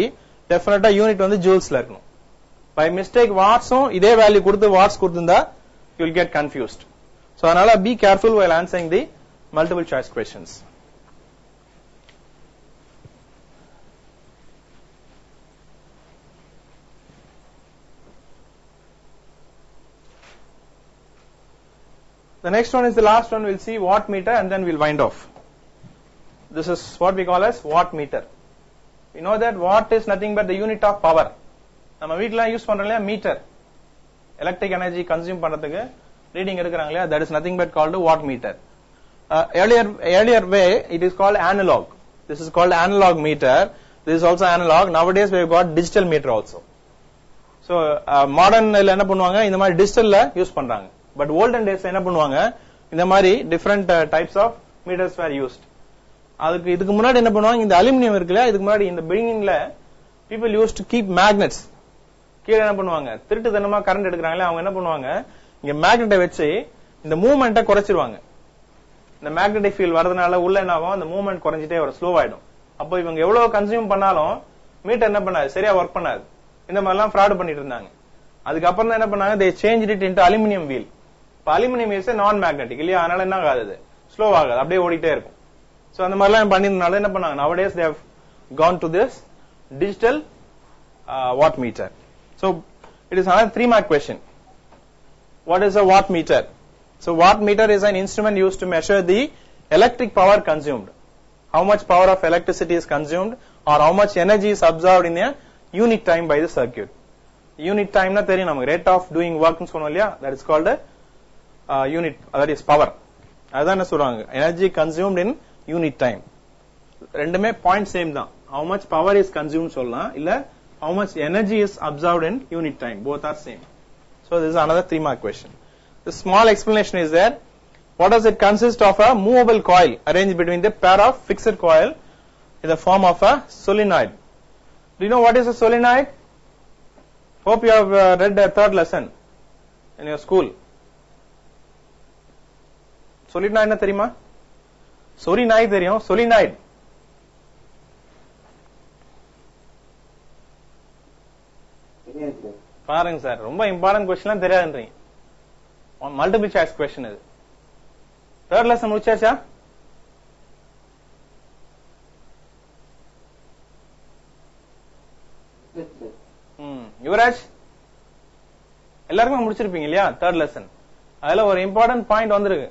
definitely unit வந்து ஜூல்ஸ்ல இருக்கணும். By mistake வாட்ஸும் இதே வேல்யூ கொடுத்து வாட்ஸ் கொடுத்திருந்தா you will get confused. So அதனால be careful while answering the multiple choice questions. The next one is the last one. We'll see watt meter and then we'll wind off. This is what we call as watt meter. We know that watt is nothing but the unit of power. நம்ம வீட்ல use பண்றோம்ல meter, electric energy consume பண்றதுக்கு reading எடுக்கறாங்க, that is nothing but called watt meter. Earlier way it is called analog. This is called analog meter. This is also analog. Nowadays we have got digital meter also. So modernல என்ன பண்ணுவாங்க, இந்த மாதிரி டிஜிட்டல்ல use பண்றாங்க. But olden days என்ன பண்ணுவாங்க, இந்த மாதிரி different types of meters were used. இதுக்கு முன்னாடி என்ன பண்ணுவாங்க, இந்த அலுமினியம் இருக்குல்ல, இதுக்கு முன்னாடி இந்த பில்டிங்ல people used to keep magnets. கீழ என்ன பண்ணுவாங்க, திருட்டுத்தனமா கரண்ட் எடுக்கறாங்களே, அவங்க என்ன பண்ணுவாங்க, இங்க மேக்னெட்டை வச்சு இந்த மூவ்மெண்ட்டை குறைச்சிருவாங்க. இந்த மேக்னெட்டிக் ஃபீல்ட் வரதுனால உள்ள என்ன ஆகும், அந்த மூவ்மெண்ட் குறைஞ்சிட்டே வரும், ஸ்லோ ஆயிடும். அப்போ இவங்க எவ்வளவு கன்சியூம் பண்ணாலும் மீட்டர் என்ன பண்ணாது, சரியா ஒர்க் பண்ணாது. இந்த மாதிரி எல்லாம் ஃப்ராட் பண்ணிட்டு இருந்தாங்க. அதுக்கப்புறம் தான் என்ன பண்ணாங்க, they changed it into aluminum wheel. இப்போ அலுமினியம் இஸ் நான் மேக்னெட்டிக் இல்லையா, அதனால என்ன ஆகாது, ஸ்லோ ஆகாது, அப்படியே ஓடிட்டே இருக்கும். சோ அந்த மாதிரி எல்லாம் பண்ணிருந்தனால என்ன பண்ணாங்க, nowadays they have gone to this digital watt meter. So it is another 3 mark question. What is a watt meter? So watt meter is an instrument used to measure the electric power consumed. How much power of electricity is consumed or how much energy is absorbed in a unit time by the circuit. Unit time na theriyum namak, rate of doing work nu சொன்னோம் இல்லையா, that is called a unit, that is power. அதான் என்ன சொல்றாங்க, energy consumed in unit time. ரெண்டுமே point same தான். how much power is consumed சொல்லலாம், இல்ல how much energy is absorbed in unit time, both are same. So this is another 3 mark question. The small explanation is there. What does it consist of? A movable coil arranged between the pair of fixed coil in the form of a solenoid. Do you know what is a solenoid? Hope you have read the 3rd lesson in your school. solenoid என்ன தெரியுமா? solenoid தெரியும், solenoid பாருங்க sir, ரொம்ப important question தெரியாதுன்றீங்க. Multiple choice question இது. 3rd lesson முடிச்சாச்சா? Yuvraj எல்லாருமே முடிச்சிருப்பீங்க இல்லையா 3rd lesson. அதுல ஒரு இம்பார்ட்டன்ட் பாயிண்ட் வந்திருக்கு.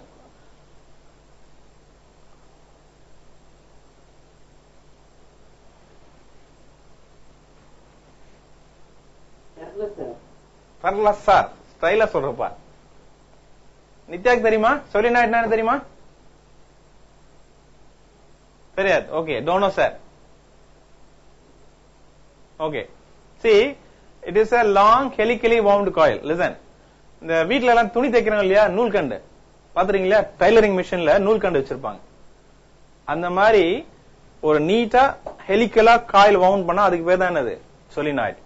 பர்லஸா ஸ்டைலா சொல்றப்பா. நித்யாக்கு தெரியுமா? சொலினாய்ட் என்ன தெரியுமா? தெரியாது. Okay, don't know sir. Okay, see it is a long helically wound coil. listen, இந்த வீட்ல எல்லாம் துணி தைக்கிறாங்க இல்லையா, நூல் கண்டு பாத்துறீங்களா? டைலரிங் மிஷின்ல நூல் கண்டு வச்சிருப்பாங்க. அந்த மாதிரி ஒரு நீட்டா ஹெலிக்கலா காயில் வவுண்ட் பண்ணா அதுக்கு பேர் தான் என்னது? Solenoid.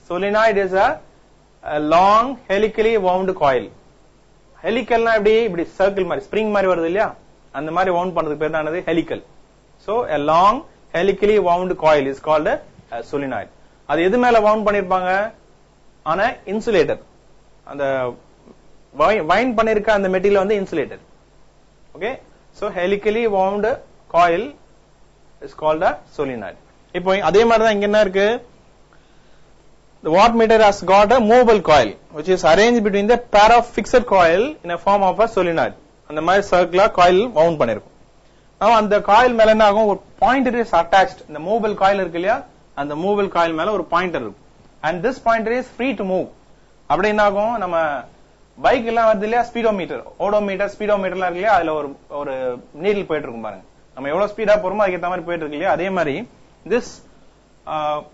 Solenoid is a long helically wound coil. ஹெலிக்கல்னா இப்படி சர்க்கிள் மாதிரி ஸ்ப்ரிங் மாதிரி வருது இல்லையா, அந்த மாதிரி வவுண்ட் பண்றதுக்கு பேர் தான் என்னது? Helical. So a long helically wound coil is called a solenoid. அது எது மேல வவுண்ட் பண்ணிருப்பாங்க? ஆனா இன்சுலேட்டர். அந்த வைண்ட் பண்ணிருக்க அந்த மெட்டீரியல் வந்து insulator. Okay, so helically wound coil is called a solenoid. இப்போ அதே மாதிரி தான் இங்க என்ன இருக்கு? The wattmeter has got a movable coil which is arranged between the pair of fixed coil in a form of a solenoid. அந்த மாதிரி circular coil wound பண்ணிருக்கும். அந்த காயில் மேல என்ன ஆகும்? ஒரு பாயிண்டர் இஸ் அட்டாச்ட். இந்த மூவபிள் காயில் இருக்கு இல்லையா, அந்த மூவபிள் காயில் மேல ஒரு பாயிண்டர் இருக்கும். And this pointer is free to move. அப்படி என்ன ஆகும்? நம்ம பைக் எல்லாம் வருது இல்லையா, ஸ்பீடோமீட்டர், ஓடோமீட்டர், ஸ்பீடோமீட்டர்லாம் இருக்கு இல்லையா, அதுல ஒரு நீடில் போயிட்டு இருக்கும் பாருங்க. நம்ம எவ்வளவு ஸ்பீடா போறோமோ அதுக்கு ஏற்ற மாதிரி போயிட்டு இருக்கு இல்லையா, அதே மாதிரி this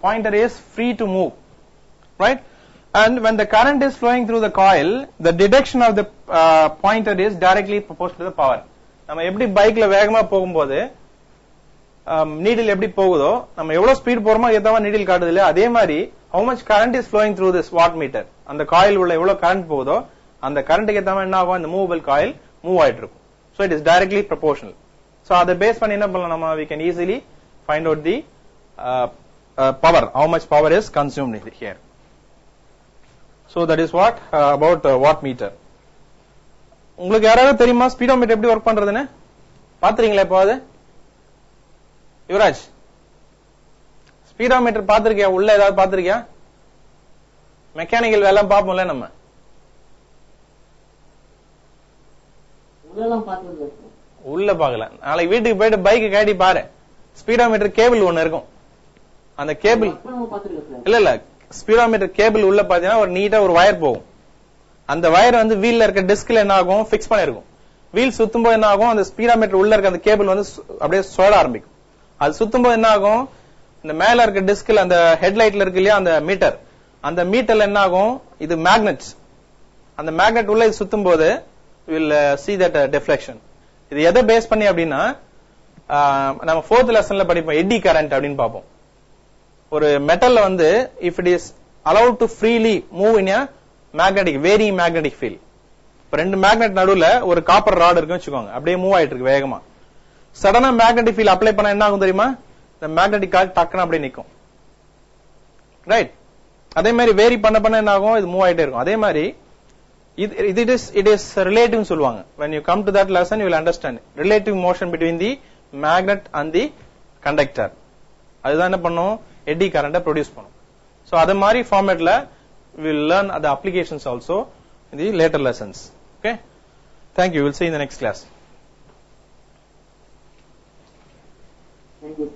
pointer is free to move, right? And when the current is flowing through the coil, the direction of the pointer is directly proportional to the power. நம்ம எப்படி பைக்ல வேகமா போகும்போது நீடில் எப்படி போகுதோ, நம்ம எவ்வளவு ஸ்பீட் போறோமோ ஏத்த மாதிரி நீடில் காட்டுது இல்லையா, அதே மாதிரி how much current is flowing through this watt meter, அந்த காயில் உள்ள எவ்வளவு கரண்ட் போகுதோ அந்த கரண்ட்டுக்கு ஏத்த மாதிரி என்ன ஆகும்? இந்த மூவபிள் காயில் மூவ் ஆயிட்டு இருக்கும். So it is directly proportional. So அதை பேஸ் பண்ணி என்ன பண்ணலாம் நம்ம? We can easily find out the power, how much power is consumed here. So that is what about watt meter. உங்களுக்கு யாராவது தெரியுமா ஸ்பீடோமீட்டர் எப்படி ஒர்க் பண்றதுன்னு? பாத்துறீங்களா எப்போது? யுவராஜ், ஸ்பீடோமீட்டர் பாத்திருக்கியா? உள்ள ஏதாவது பாத்திருக்கியா? மெக்கானிக்கல் வேலை பார்ப்போம்ல நம்ம. உள்ள பாக்கல. நாளைக்கு வீட்டுக்கு போயிட்டு பைக் காட்டி பாரு, ஸ்பீடோமீட்டர் கேபிள் ஒண்ணு இருக்கும். அந்த கேபிள் இல்ல ஸ்பீடோமீட்டர் கேபிள் உள்ள பாத்தீங்கன்னா ஒரு நீட்டா ஒரு வயர் போகும். அந்த வயர் வந்து வீல்ல இருக்க டிஸ்க்ல என்ன ஆகும்? பிக்ஸ் பண்ணிருக்கும். வீல் சுத்தும் போது என்ன ஆகும்? அந்த ஸ்பீடோமீட்டர் உள்ள இருக்க அந்த கேபிள் வந்து அப்படியே சுழல ஆரம்பிக்கும். அது சுத்தும் போது என்ன ஆகும்? இந்த மேல இருக்க டிஸ்க்ல அந்த ஹெட்லைட்ல இருக்கு இல்லையா அந்த மீட்டர், அந்த மீட்டர்ல என்ன ஆகும்? இது மேக்னெட். அந்த மேக்னெட் உள்ள இது சுத்தும் போது will see that deflection. இது எதை பேஸ் பண்ணி அப்படின்னா, நம்ம 4th லெசன்ல படிப்போம் எட்டி கரண்ட் அப்படின்னு பார்ப்போம். ஒரு மெட்டல்ல வந்து if it is allowed to freely move in a magnetic varying magnetic field, இப்ப ரெண்டு மேக்னெட் நடுவுல ஒரு காப்பர் ராட் இருக்குன்னு வச்சுக்கோங்க, அப்படியே மூவ் ஆயிட்டு இருக்கு வேகமா. சடனா மேக்னெட்டிக் ஃபீல்ட் அப்ளை பண்ணா என்ன ஆகும் தெரியுமா? இந்த மேக்னெட்டிக் காயில் டக்குன்னு அப்படியே நிக்கும், ரைட்? அதே மாதிரி வேரி பண்ண பண்ண என்ன ஆகும்? இது மூவ் ஆயிட்டே இருக்கும். அதே மாதிரி it is relative சொல்லுவாங்க. when you come to that lesson you will understand relative motion between the magnet and the conductor. அதுதான் என்ன பண்ணும்? எட்டி கரண்ட ப்ரொடியூஸ் பண்ணும். சோ அதே மாதிரி ஃபார்மேட்ல we will learn the applications also in the later lessons. Okay, thank you. We'll see you in the next class. Thank you.